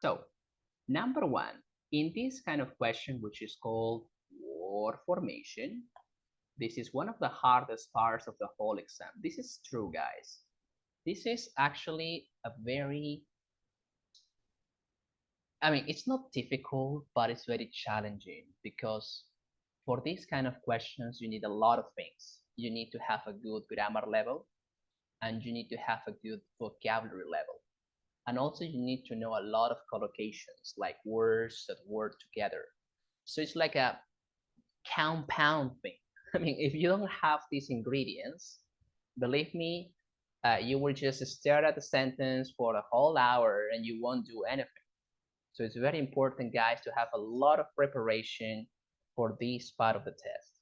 So, number one, in this kind of question, which is called word formation, this is one of the hardest parts of the whole exam. This is true, guys. This is actually a very, it's not difficult, but it's very challenging because for these kind of questions, you need a lot of things. You need to have a good grammar level and you need to have a good vocabulary level. And also you need to know a lot of collocations, like words that work together. So it's like a compound thing. If you don't have these ingredients, believe me, you will just stare at the sentence for a whole hour and you won't do anything. So it's very important, guys, to have a lot of preparation for this part of the test.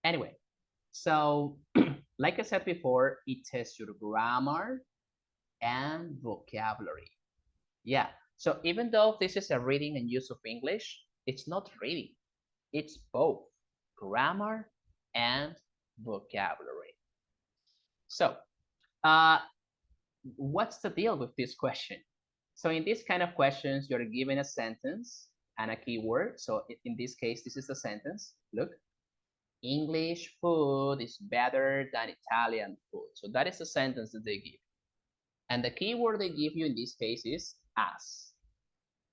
Anyway, so like I said before, it tests your grammar and vocabulary. Yeah, so even though this is a reading and use of English, it's not reading. It's both grammar and vocabulary. So, what's the deal with this question? So in this kind of questions, you're given a sentence and a keyword. So in this case, this is the sentence. Look, English food is better than Italian food. So that is the sentence that they give. And the keyword they give you in this case is as.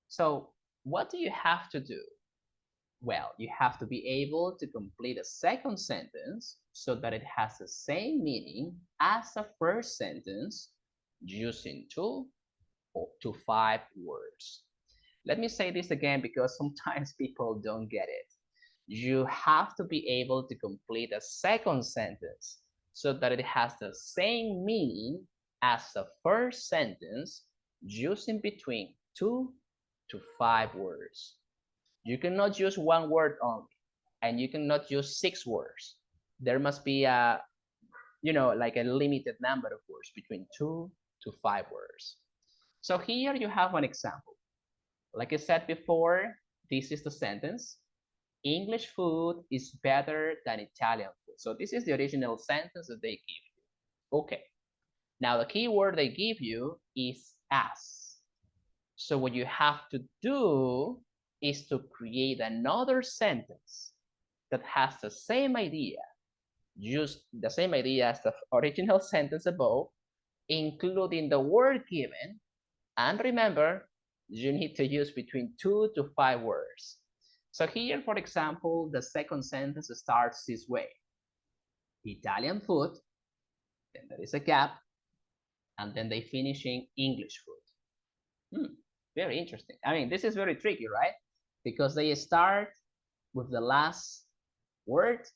So what do you have to do? Well, you have to be able to complete a second sentence so that it has the same meaning as the first sentence using 2 to 5 words. Let me say this again because sometimes people don't get it. You have to be able to complete a second sentence so that it has the same meaning as the first sentence using between 2 to 5 words. You cannot use one word only, and you cannot use 6 words. There must be a, like a limited number of words between 2 to 5 words. So here you have an example. Like I said before, this is the sentence. English food is better than Italian food. So this is the original sentence that they give you. Okay. Now the key word they give you is as. So what you have to do is to create another sentence that has the same idea, use the same idea as the original sentence above, including the word given. And remember, you need to use between 2 to 5 words. So here, for example, the second sentence starts this way. Italian food, then there is a gap, and then they finish in English food. Very interesting. This is very tricky, right? Because they start with the last word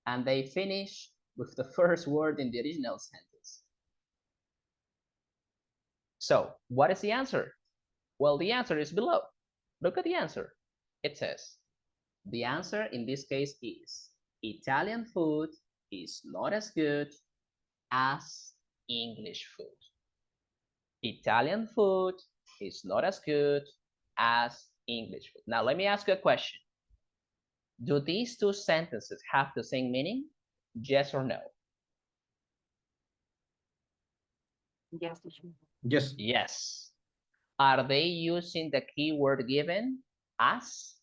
and they finish with the first word in the original sentence. So what is the answer? Well, the answer is below. Look at the answer. It says, the answer in this case is Italian food is not as good as English food. Italian food is not as good as English food. Now, let me ask you a question. Do these two sentences have the same meaning? Yes or no? Yes. Yes. Yes. Are they using the keyword given as?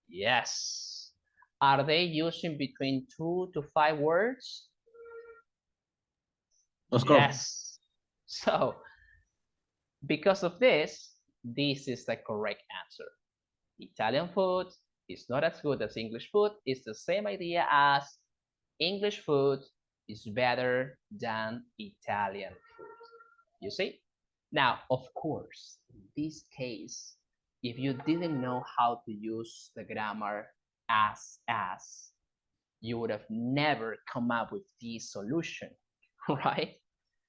Yes. Are they using between 2 to 5 words? Of course. Yes. So, because of this is the correct answer. Italian food is not as good as English food. It's the same idea as English food is better than Italian food. You see? Now, of course, in this case, if you didn't know how to use the grammar as, you would have never come up with this solution, right?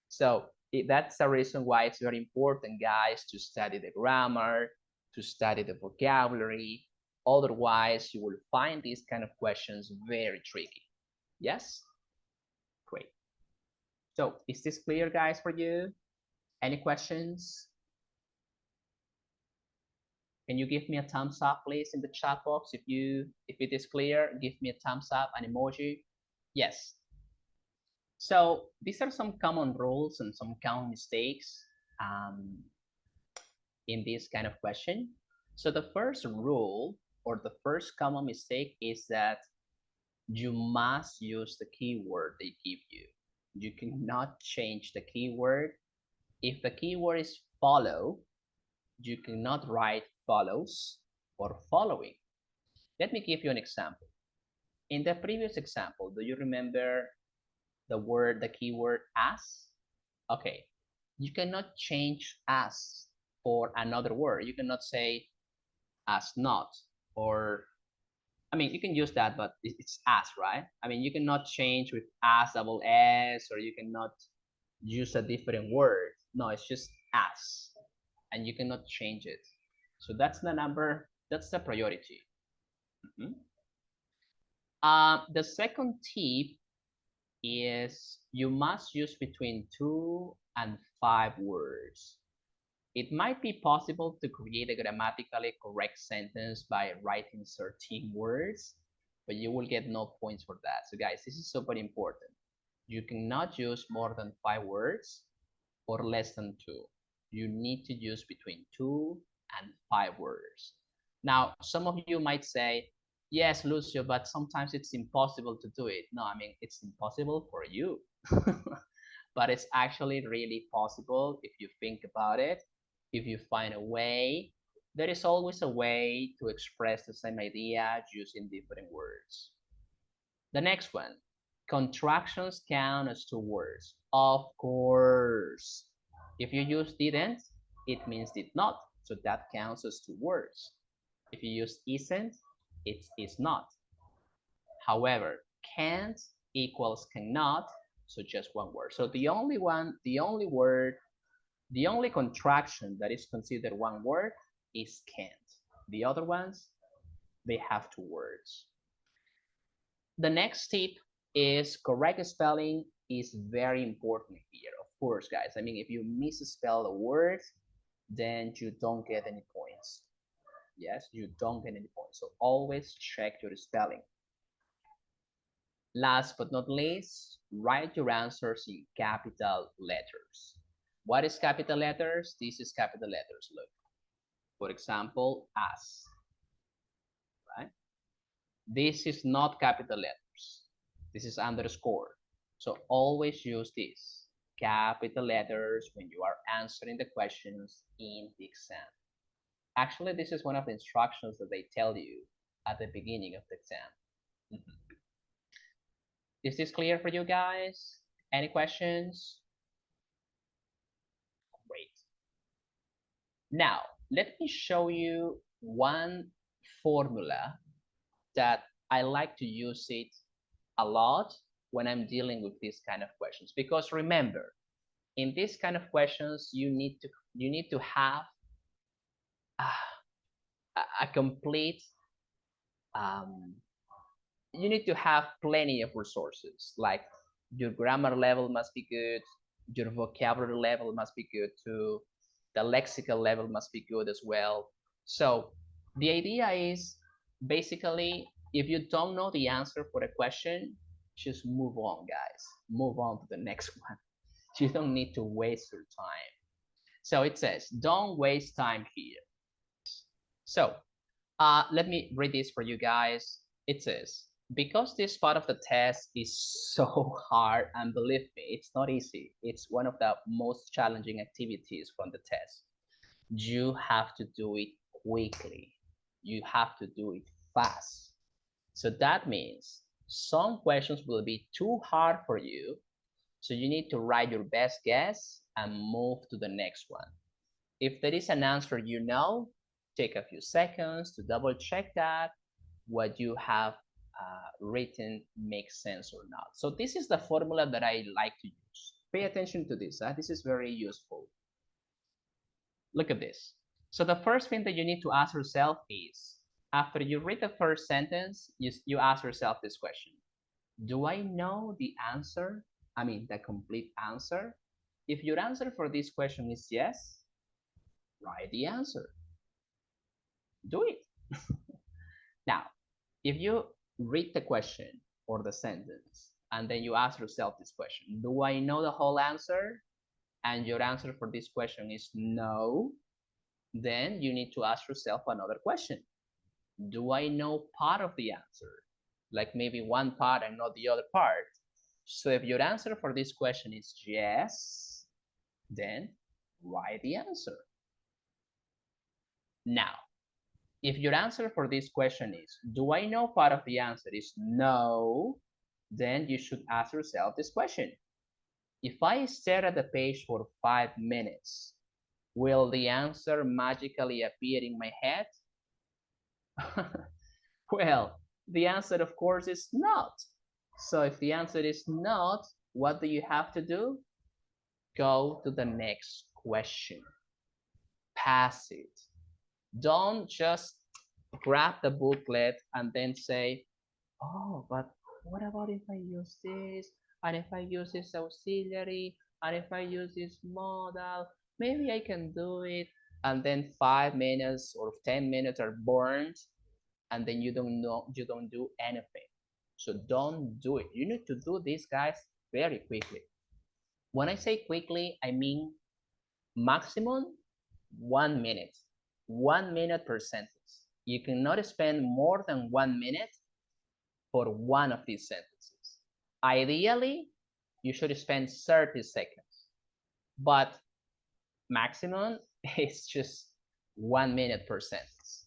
So that's the reason why it's very important, guys, to study the grammar, to study the vocabulary. Otherwise, you will find these kind of questions very tricky. Yes? Great. So is this clear, guys, for you? Any questions? Can you give me a thumbs up, please, in the chat box? If it is clear, give me a thumbs up, an emoji. Yes. So these are some common rules and some common mistakes in this kind of question. So the first rule or the first common mistake is that you must use the keyword they give you. You cannot change the keyword. If the keyword is follow, you cannot write follows or following. Let me give you an example. In the previous example, do you remember the keyword as? Okay, you cannot change as for another word. You cannot say as not, or I mean, you can use that, but it's as, right? I mean, you cannot change with as double s, or you cannot use a different word. No, it's just as, and you cannot change it. So that's the number, that's the priority. The second tip is you must use between 2 and 5 words. It might be possible to create a grammatically correct sentence by writing 13 words, but you will get no points for that. So guys, this is super important. You cannot use more than 5 words or less than 2. You need to use between 2 and 5 words. Now, some of you might say, yes, Lucio, but sometimes it's impossible to do it. No, I mean, it's impossible for you. But it's actually really possible if you think about it. If you find a way, there is always a way to express the same idea using different words. The next one, contractions count as 2 words. Of course. If you use didn't, it means did not. So that counts as 2 words. If you use isn't, it's is not. However, can't equals cannot, so just 1 word. So the only contraction that is considered 1 word is can't. The other ones, they have 2 words. The next tip is correct spelling is very important here. Of course, guys. I mean, if you misspell a word, then you don't get any points. Yes, you don't get any points. So always check your spelling. Last but not least, write your answers in capital letters. What is capital letters? This is capital letters. Look, for example, as, right? This is not capital letters. This is underscore. So always use this, capital letters, when you are answering the questions in the exam. Actually, this is one of the instructions that they tell you at the beginning of the exam. Is this clear for you guys? Any questions? Great. Now, let me show you one formula that I like to use it a lot when I'm dealing with these kind of questions. Because remember, in these kind of questions, you need to have a complete you need to have plenty of resources. Like your grammar level must be good, your vocabulary level must be good too, the lexical level must be good as well. So the idea is basically, if you don't know the answer for a question, just move on, guys. Move on to the next one. You don't need to waste your time. So it says, don't waste time here. So let me read this for you guys. It says, because this part of the test is so hard, and believe me, it's not easy. It's one of the most challenging activities from the test. You have to do it quickly. You have to do it fast. So that means some questions will be too hard for you. So you need to write your best guess and move to the next one. If there is an answer you know, take a few seconds to double check that what you have written makes sense or not. So this is the formula that I like to use. Pay attention to this. This is very useful. Look at this. So the first thing that you need to ask yourself is, after you read the first sentence, you ask yourself this question. Do I know the answer? I mean, the complete answer? If your answer for this question is yes, write the answer. Do it. Now, if you read the question or the sentence and then you ask yourself this question. Do I know the whole answer? And your answer for this question is no. Then you need to ask yourself another question. Do I know part of the answer? Like maybe one part and not the other part. So if your answer for this question is yes, then write the answer. Now, if your answer for this question is, do I know part of the answer is no, then you should ask yourself this question. If I stare at the page for 5 minutes, will the answer magically appear in my head? Well, the answer, of course, is not. So if the answer is not, what do you have to do? Go to the next question. Pass it. Don't just grab the booklet and then say, oh, but what about if I use this? And if I use this auxiliary? And if I use this modal? Maybe I can do it. And then 5 minutes or 10 minutes are burned, and then you don't do anything. So don't do it. You need to do this, guys, very quickly. When I say quickly, I mean maximum 1 minute. 1 minute per sentence. You cannot spend more than 1 minute for one of these sentences. Ideally, you should spend 30 seconds, but maximum is just 1 minute per sentence.